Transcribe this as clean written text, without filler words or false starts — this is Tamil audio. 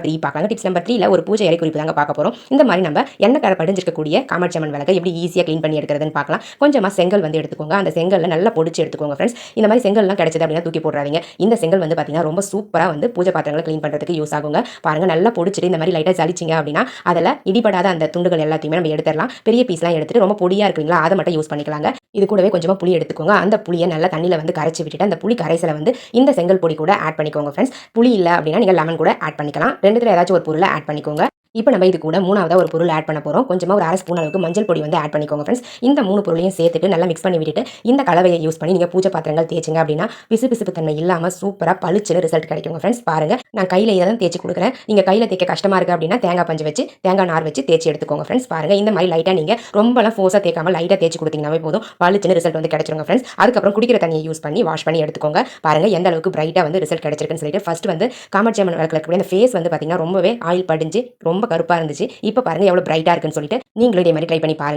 3 பார்க்கலாம். டிப்ஸ் நம்பர் 3ல ஒரு பூஜை அறை குறிப்பு தாங்க பார்க்க போறோம். இந்த மாதிரி நம்ம எண்ணெய் கரை படிஞ்சிருக்கக்கூடிய காமாட்சி அம்மன் விளக்க எப்படி ஈஸியா க்ளீன் பண்ணி எடுக்கிறதுன்னு பார்க்கலாம். கொஞ்சமா செங்கல் வந்து எடுத்துக்கோங்க. அந்த செங்கல்ல நல்லா பொடிச்சு எடுத்துக்கோங்க ஃப்ரெண்ட்ஸ். இந்த மாதிரி செங்கல்லாம் கிடைச்சது அப்படின்னா தூக்கி போடாதீங்க. இந்த செங்கல் வந்து பார்த்தீங்கன்னா ரொம்ப சூப்பரா வந்து பூஜை பாத்திரங்களை க்ளீன் பண்றதுக்கு யூஸ் ஆகுங்க. பாருங்க நல்லா பொடிச்சிட்டு இந்த மாதிரி லைட்டா ஜலிச்சிங்க அப்படின்னா அதில் இடிபடாத அந்த துண்டுகள் எல்லாத்தையுமே நம்ம எடுத்துடலாம். பெரிய பீஸ்லாம் எடுத்துட்டு ரொம்ப பொடியா இருக்குங்களா அதை மட்டும் யூஸ் பண்ணிக்கலாங்க. இது கூடவே கொஞ்சமா புளி எடுத்துக்கோங்க. அந்த புளியை நல்லா தண்ணியில் வந்து கரைச்சி விட்டுட்டு அந்த புளி கரைசலை வந்து இந்த செங்கல் பொடி கூட ஆட் பண்ணிக்கோங்க ஃப்ரெண்ட்ஸ். புளி இல்லை அப்படின்னா நீங்கள் லெமன் கூட ஆட் பண்ணிக்கலாம். ரெண்டுத்துல ஏதாச்சும் ஒரு பொருளை ஆட் பண்ணிக்கோங்க. இப்போ நம்ம இது கூட மூணாவதா ஒரு பொருள் ஆட் பண்ண போறோம். கொஞ்சமா ஒரு 1/2 ஸ்பூன் அளவுக்கு மஞ்சள் பொடி வந்து ஆட் பண்ணிக்கோங்க ஃப்ரெண்ட்ஸ். இந்த 3 பொருளையும் சேர்த்துட்டு நல்லா மிக்ஸ் பண்ணி விட்டுட்டு இந்த கலவையை யூஸ் பண்ணி நீங்க பூஜை பாத்திரங்கள் தேய்ச்சிங்க அப்படின்னா பிசுபிசுப்பு தன்மை இல்லாம சூப்பரா பளிச்சுன்னு ரிசல்ட் கிடைக்குங்க ஃப்ரெண்ட்ஸ். பாருங்க நான் கையில இதான் தேய்ச்சி கொடுக்குறேன். நீங்க கையில தேய்க்க கஷ்டமா இருக்கு அப்படின்னா தேங்காய் பஞ்சு வச்சு தேங்காய் நார் வச்சு தேய்ச்சி எடுத்துக்கோங்க ஃப்ரெண்ட்ஸ். பாருங்க இந்த மாதிரி லைட்டா நீங்க ரொம்பலாம் ஃபோர்ஸா தேய்க்காம லைட்டா தேய்ச்சி கொடுத்தீங்கன்னாவே போதும் பளிச்சுன்னு ரிசல்ட் வந்து கிடைச்சிருங்க ஃப்ரெண்ட்ஸ். அதுக்கப்புறம் குடிக்கிற தண்ணியை யூஸ் பண்ணி வாஷ் பண்ணி எடுத்துக்கோங்க. பாருங்க எந்த அளவுக்கு பிரைட்டா வந்து ரிசல்ட் கிடைச்சிருக்குன்னு சொல்லிட்டு ஃபர்ஸ்ட் வந்து காமாட்சி அம்மன் விளக்குல இருக்கக்கூடிய அந்த ஃபேஸ் வந்து பாத்தீங்கன்னா ரொம்பவே ஆயில் படிஞ்சு ரொம்ப கருப்பா இருந்துச்சு. இப்போ பாருங்க எவ்வளவு பிரைட்டா இருக்குன்னு சொல்லிட்டு நீங்களும் இதே மாதிரி ட்ரை பண்ணி பாருங்க.